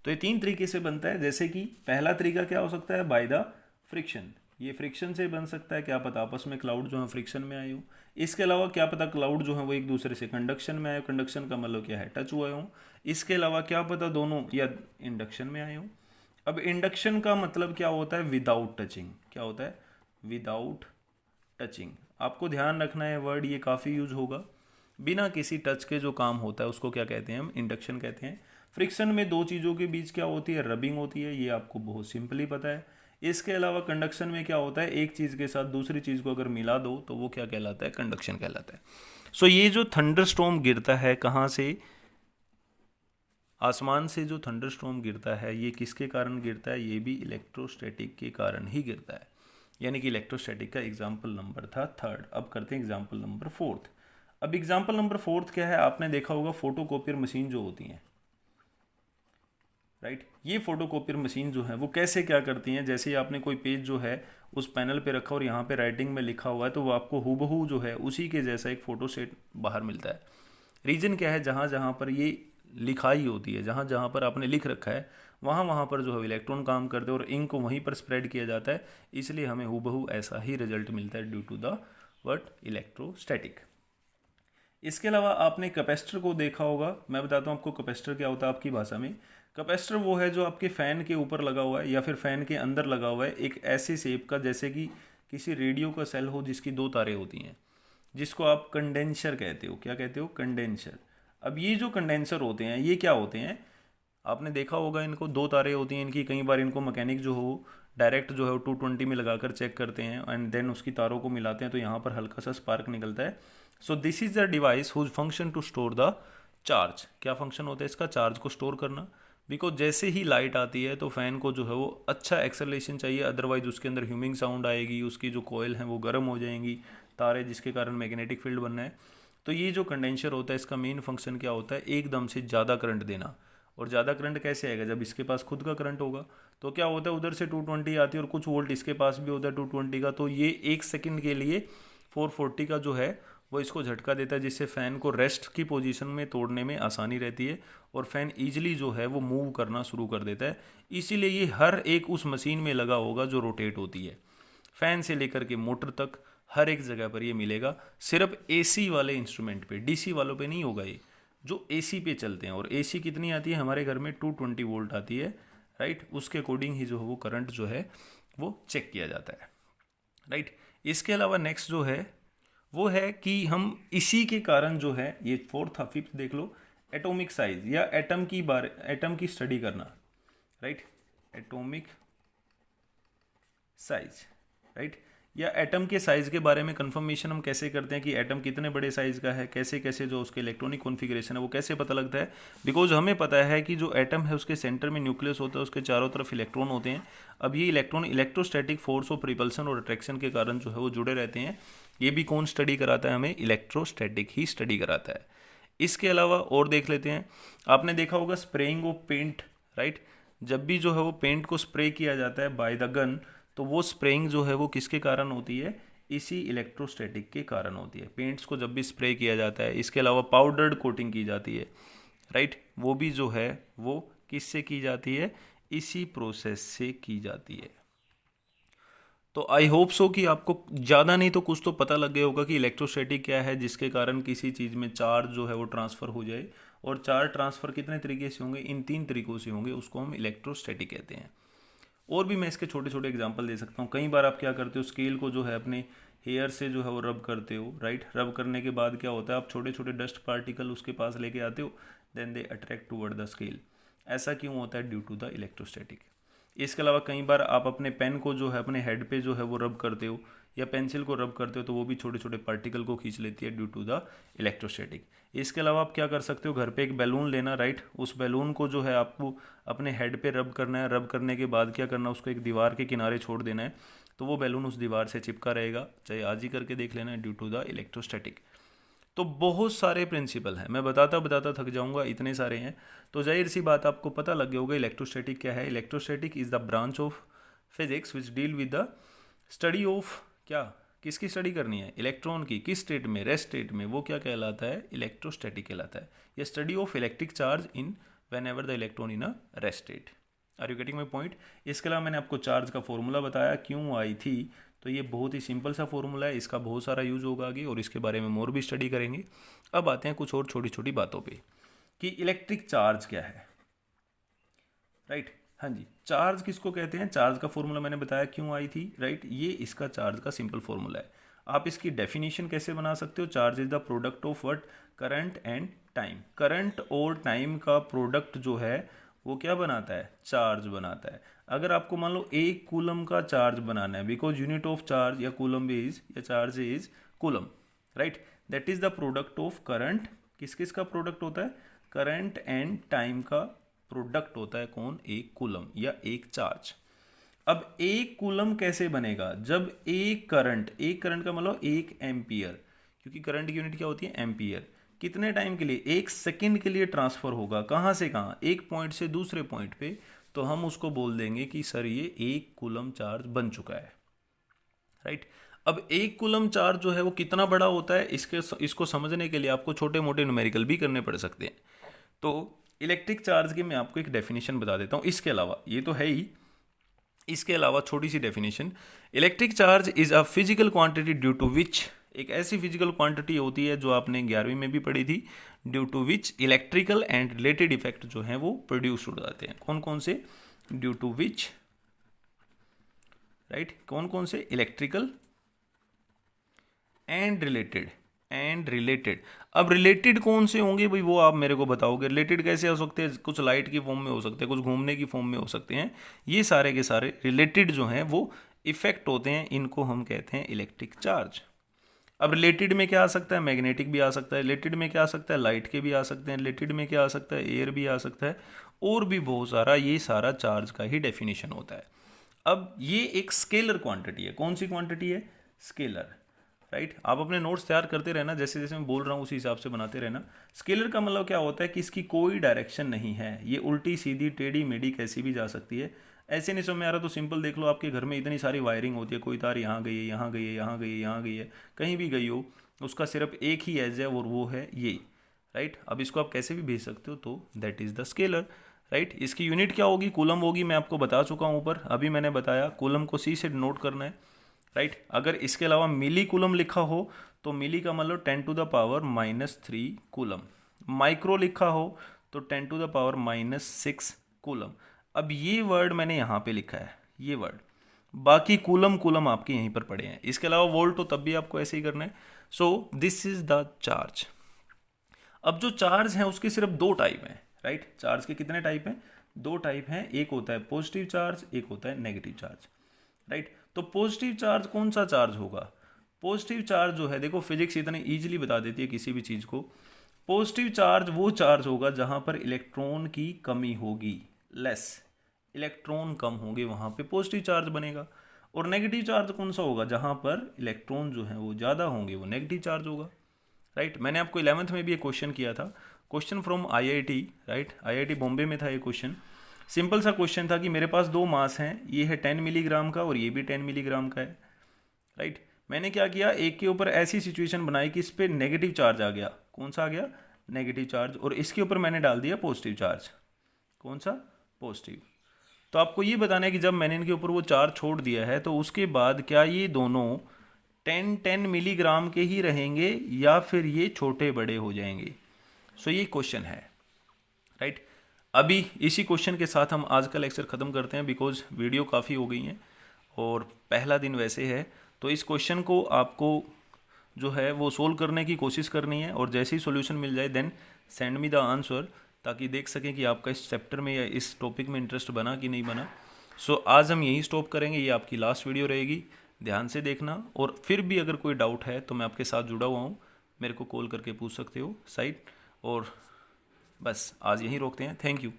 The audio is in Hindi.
तो ये 3 तरीके से बनता है। जैसे कि पहला तरीका क्या हो सकता है, बाय द फ्रिक्शन। ये फ्रिक्शन से बन सकता है, क्या पता आपस में क्लाउड जो है फ्रिक्शन में आए हो। इसके अलावा क्या पता क्लाउड जो है वो एक दूसरे से कंडक्शन में आए हो, कंडक्शन का मतलब क्या है, टच हुए हो। इसके अलावा क्या पता दोनों या इंडक्शन में आए हो। अब इंडक्शन का मतलब क्या होता है, विदाउट टचिंग। क्या होता है, विदाउट टचिंग। आपको ध्यान रखना है वर्ड, ये काफ़ी यूज होगा। बिना किसी टच के जो काम होता है उसको क्या कहते हैं, हम इंडक्शन कहते हैं। फ्रिक्शन में दो चीज़ों के बीच क्या होती है, रबिंग होती है, ये आपको बहुत सिंपली पता है। इसके अलावा कंडक्शन में क्या होता है, एक चीज़ के साथ दूसरी चीज़ को अगर मिला दो तो वो क्या कहलाता है, कंडक्शन कहलाता है। सो ये जो थंडरस्टॉर्म गिरता है कहाँ से, आसमान से जो थंडरस्टॉर्म गिरता है ये किसके कारण गिरता है, ये भी इलेक्ट्रोस्टैटिक के कारण ही गिरता है। यानी कि इलेक्ट्रोस्टैटिक का एग्जाम्पल नंबर था थर्ड। अब करते हैं एग्जाम्पल नंबर फोर्थ। अब एग्जाम्पल नंबर फोर्थ क्या है, आपने देखा होगा फोटोकॉपियर मशीन जो होती हैं, राइट। ये फोटोकॉपियर मशीन जो है वो कैसे क्या करती हैं, जैसे ही आपने कोई पेज जो है उस पैनल पे रखा और यहाँ पे राइटिंग में लिखा हुआ है तो वो आपको हूबहू जो है उसी के जैसा एक फोटो सेट बाहर मिलता है। रीजन क्या है, जहाँ जहाँ पर ये लिखाई होती है, जहाँ जहाँ पर आपने लिख रखा है वहाँ वहाँ पर जो है इलेक्ट्रॉन काम करते हैं और इंक को वहीं पर स्प्रेड किया जाता है, इसलिए हमें हूबहू ऐसा ही रिजल्ट मिलता है due to the word electrostatic. इसके अलावा आपने कैपेसिटर को देखा होगा। मैं बताता हूँ आपको कैपेसिटर क्या होता है आपकी भाषा में। कैपेसिटर वो है जो आपके फ़ैन के ऊपर लगा हुआ है या फिर फ़ैन के अंदर लगा हुआ है, एक ऐसे शेप का जैसे कि किसी रेडियो का सेल हो जिसकी दो तारें होती हैं, जिसको आप कंडेंसर कहते हो। क्या कहते हो, कंडेंसर। अब ये जो कंडेंसर होते हैं ये क्या होते हैं, आपने देखा होगा इनको दो तारें होती हैं इनकी। कई बार इनको मैकेनिक जो हो डायरेक्ट जो है वो 220 में लगाकर चेक करते हैं एंड देन उसकी तारों को मिलाते हैं तो यहाँ पर हल्का सा स्पार्क निकलता है। So this is the device whose function to store the charge. क्या फंक्शन होता है इसका, चार्ज को स्टोर करना। बिकॉज जैसे ही लाइट आती है तो फैन को जो है वो अच्छा एक्सेलरेशन चाहिए, अदरवाइज उसके अंदर ह्यूमिंग साउंड आएगी, उसकी जो कोयल हैं वो गर्म हो जाएंगी, तारे, जिसके कारण मैग्नेटिक फील्ड बनना है। तो ये जो कंडेंसर होता है इसका मेन फंक्शन क्या होता है, एकदम से ज़्यादा करंट देना। और ज़्यादा करंट कैसे आएगा, जब इसके पास खुद का करंट होगा। तो क्या होता है, उधर से 220 आती है और कुछ वोल्ट इसके पास भी होता है 220 का, तो ये एक सेकंड के लिए 440 का जो है वो इसको झटका देता है, जिससे फ़ैन को रेस्ट की पोजीशन में तोड़ने में आसानी रहती है और फ़ैन ईजिली जो है वो मूव करना शुरू कर देता है। इसीलिए ये हर एक उस मशीन में लगा होगा जो रोटेट होती है। फ़ैन से लेकर के मोटर तक हर एक जगह पर ये मिलेगा। सिर्फ एसी वाले इंस्ट्रूमेंट पे, डीसी वालों पे नहीं होगा ये, जो एसी पे चलते हैं। और एसी कितनी आती है हमारे घर में, 220 वोल्ट आती है, राइट। उसके अकॉर्डिंग ही जो है वो करंट जो है वो चेक किया जाता है, राइट। इसके अलावा नेक्स्ट जो है वो है कि हम इसी के कारण जो है, ये फोर्थ फिफ्थ देख लो, एटॉमिक साइज या एटम की स्टडी करना, राइट। Atomic size, right. या एटम के साइज के बारे में कंफर्मेशन हम कैसे करते हैं कि एटम कितने बड़े साइज का है, कैसे कैसे जो उसके इलेक्ट्रॉनिक कॉन्फ़िगरेशन है वो कैसे पता लगता है। बिकॉज हमें पता है कि जो एटम है उसके सेंटर में न्यूक्लियस होता है, उसके चारों तरफ इलेक्ट्रॉन होते हैं। अब ये electron electrostatic force of repulsion और अट्रैक्शन के कारण जो है वो जुड़े रहते हैं। ये भी कौन स्टडी कराता है हमें, इलेक्ट्रोस्टैटिक ही स्टडी कराता है। इसके अलावा और देख लेते हैं, आपने देखा होगा स्प्रेइंग ऑफ पेंट, राइट। जब भी जो है वो पेंट को स्प्रे किया जाता है बाय द गन, तो वो स्प्रेइंग जो है वो किसके कारण होती है, इसी इलेक्ट्रोस्टैटिक के कारण होती है। पेंट्स को जब भी स्प्रे किया जाता है, इसके अलावा पाउडर्ड कोटिंग की जाती है, राइट, वो भी जो है वो किससे की जाती है, इसी प्रोसेस से की जाती है। तो आई होप सो कि आपको ज़्यादा नहीं तो कुछ तो पता लग गया होगा कि इलेक्ट्रोस्टैटिक क्या है, जिसके कारण किसी चीज़ में चार्ज जो है वो ट्रांसफ़र हो जाए। और चार्ज ट्रांसफ़र कितने तरीके से होंगे, इन 3 तरीकों से होंगे, उसको हम इलेक्ट्रोस्टैटिक कहते हैं। और भी मैं इसके छोटे छोटे एग्जांपल दे सकता हूँ। कई बार आप क्या करते हो, स्केल को जो है अपने हेयर से जो है वो रब करते हो, राइट। रब करने के बाद क्या होता है, आप छोटे छोटे डस्ट पार्टिकल उसके पास लेके आते हो, then they attract toward the scale. ऐसा क्यों होता है, ड्यू टू द इलेक्ट्रोस्टैटिक। इसके अलावा कई बार आप अपने पेन को जो है अपने हेड पे जो है वो रब करते हो या पेंसिल को रब करते हो, तो वो भी छोटे छोटे पार्टिकल को खींच लेती है ड्यू टू द इलेक्ट्रोस्टैटिक। इसके अलावा आप क्या कर सकते हो, घर पे एक बैलून लेना, राइट। उस बैलून को जो है आपको अपने हेड पे रब करना है। रब करने के बाद क्या करना है, उसको एक दीवार के किनारे छोड़ देना है, तो वो बैलून उस दीवार से चिपका रहेगा। चाहे आज ही करके देख लेना, ड्यू टू द इलेक्ट्रोस्टैटिक। तो बहुत सारे प्रिंसिपल हैं, मैं बताता बताता थक जाऊंगा, इतने सारे हैं। तो जाहिर सी बात आपको पता लग गया होगा इलेक्ट्रोस्टैटिक क्या है। Electrostatic is the branch of physics which deal with the study of, क्या, किसकी स्टडी करनी है, इलेक्ट्रॉन की। किस स्टेट में, रेस्ट स्टेट में, वो क्या कहलाता है, इलेक्ट्रोस्टैटिक कहलाता है। या study of electric charge in when ever the electron in a rest state. Are you getting my point? इसके अलावा मैंने आपको चार्ज का फॉर्मूला बताया क्यों आई थी, तो ये बहुत ही सिंपल सा फॉर्मूला है, इसका बहुत सारा यूज होगा आगे और इसके बारे में मोर भी स्टडी करेंगे। अब आते हैं कुछ और छोटी छोटी बातों पे कि इलेक्ट्रिक चार्ज क्या है, राइट? हाँ जी, चार्ज किसको कहते हैं? चार्ज का फॉर्मूला मैंने बताया क्यों आई थी, राइट? ये इसका चार्ज का सिंपल फॉर्मूला है। आप इसकी डेफिनेशन कैसे बना सकते हो? Charge is the product of what? Current and time. Current और टाइम का प्रोडक्ट जो है वो क्या बनाता है? चार्ज बनाता है। अगर आपको मान लो 1 कूलम का चार्ज बनाना है, बिकॉज यूनिट ऑफ चार्ज या कूलम इज या charge is coulomb, right? That is the product of current. किस किस का प्रोडक्ट होता है? करंट एंड टाइम का प्रोडक्ट होता है कौन? 1 कूलम या 1 चार्ज। अब 1 कूलम कैसे बनेगा? जब एक करंट का मतलब 1 एम्पियर, क्योंकि करंट की यूनिट क्या होती है? एम्पियर। कितने टाइम के लिए? 1 सेकेंड के लिए ट्रांसफर होगा। कहाँ से कहाँ? एक पॉइंट से दूसरे पॉइंट पे, तो हम उसको बोल देंगे कि सर ये 1 कूलम चार्ज बन चुका है, राइट? अब 1 कूलम चार्ज जो है वो कितना बड़ा होता है, इसको समझने के लिए आपको छोटे मोटे न्यूमेरिकल भी करने पड़ सकते हैं। तो इलेक्ट्रिक चार्ज की मैं आपको एक डेफिनेशन बता देता हूँ। इसके अलावा, ये तो है ही, इसके अलावा छोटी सी definition, electric charge is a physical quantity due to which, एक ऐसी फिजिकल क्वांटिटी होती है जो आपने 11वीं में भी पढ़ी थी, due to which electrical and related effect जो हैं वो प्रोड्यूस हो जाते हैं। कौन कौन से? Due to which, right? कौन कौन से? Electrical and related. अब रिलेटेड कौन से होंगे भाई, वो आप मेरे को बताओगे। रिलेटेड कैसे हो सकते हैं? कुछ लाइट की फॉर्म में हो सकते हैं, कुछ घूमने की फॉर्म में हो सकते हैं। ये सारे के सारे रिलेटेड जो हैं वो इफेक्ट होते हैं, इनको हम कहते हैं इलेक्ट्रिक चार्ज। अब रिलेटेड में क्या आ सकता है? मैग्नेटिक भी आ सकता है। रिलेटेड में क्या आ सकता है? लाइट के भी आ सकते हैं। रिलेटेड में क्या आ सकता है? एयर भी आ सकता है, और भी बहुत सारा। ये सारा चार्ज का ही डेफिनेशन होता है। अब ये एक स्केलर क्वांटिटी है। कौन सी क्वांटिटी है? Scalar, right? आप अपने नोट्स तैयार करते रहना, जैसे जैसे मैं बोल रहा हूँ उसी हिसाब से बनाते रहना। स्केलर का मतलब क्या होता है कि इसकी कोई डायरेक्शन नहीं है, ये उल्टी सीधी टेढ़ी मेढ़ी कैसी भी जा सकती है। ऐसे नहीं समझ में आ रहा तो सिंपल देख लो, आपके घर में इतनी सारी वायरिंग होती है, कोई तार यहाँ गई है, यहाँ गई है, यहाँ गई है, यहाँ गई है, कहीं भी गई हो, उसका सिर्फ एक ही एज है और वो है ये, राइट? अब इसको आप कैसे भी भेज सकते हो, तो that is the scalar, right? इसकी यूनिट क्या होगी? कूलम होगी। मैं आपको बता चुका हूँ ऊपर, अभी मैंने बताया कूलम को सी से नोट करना है, राइट? अगर इसके अलावा मिली कूलम लिखा हो तो मिली का मतलब 10⁻³ कूलम। माइक्रो लिखा हो तो 10⁻⁻6 कूलम। अब ये वर्ड मैंने यहाँ पे लिखा है, ये वर्ड, बाकी कूलम आपके यहीं पर पड़े हैं। इसके अलावा वोल्ट तो तब भी आपको ऐसे ही करना है। So this is the charge. अब जो चार्ज है उसके सिर्फ 2 टाइप हैं, राइट? चार्ज के कितने टाइप हैं? 2 टाइप हैं। एक होता है पॉजिटिव चार्ज, एक होता है नेगेटिव चार्ज, राइट? तो पॉजिटिव चार्ज कौन सा चार्ज होगा? पॉजिटिव चार्ज जो है, देखो फिजिक्स इतने इजीली बता देती है किसी भी चीज़ को। पॉजिटिव चार्ज वो चार्ज होगा जहाँ पर इलेक्ट्रॉन की कमी होगी, लेस इलेक्ट्रॉन कम होंगे, वहाँ पे पॉजिटिव चार्ज बनेगा। और नेगेटिव चार्ज कौन सा होगा? जहाँ पर इलेक्ट्रॉन जो है वो ज़्यादा होंगे, वो नेगेटिव चार्ज होगा, राइट? मैंने आपको 11th में भी एक क्वेश्चन किया था, question from IIT, right? IIT Bombay में था ये क्वेश्चन। सिंपल सा क्वेश्चन था कि मेरे पास 2 मास हैं, ये है 10 मिलीग्राम का और ये भी 10 मिलीग्राम का है, राइट? मैंने क्या किया, एक के ऊपर ऐसी सिचुएशन बनाई कि इस पर नेगेटिव चार्ज आ गया। कौन सा आ गया? Negative charge. और इसके ऊपर मैंने डाल दिया पॉजिटिव चार्ज। कौन सा? पॉजिटिव। तो आपको ये बताना है कि जब मैंने इनके ऊपर वो चार्ज छोड़ दिया है तो उसके बाद क्या ये दोनों 10 मिलीग्राम के ही रहेंगे या फिर ये छोटे बड़े हो जाएंगे? सो ये क्वेश्चन है, राइट? अभी इसी क्वेश्चन के साथ हम आज का लेक्चर ख़त्म करते हैं, बिकॉज वीडियो काफ़ी हो गई हैं और पहला दिन वैसे है। तो इस क्वेश्चन को आपको जो है वो सोल्व करने की कोशिश करनी है, और जैसे ही सॉल्यूशन मिल जाए then send me the answer, ताकि देख सकें कि आपका इस चैप्टर में या इस टॉपिक में इंटरेस्ट बना कि नहीं बना। सो आज हम यहीं स्टॉप करेंगे, ये आपकी लास्ट वीडियो रहेगी, ध्यान से देखना। और फिर भी अगर कोई डाउट है तो मैं आपके साथ जुड़ा हुआ हूँ, मेरे को कॉल करके पूछ सकते हो साइट। और बस आज यहीं रोकते हैं। Thank you.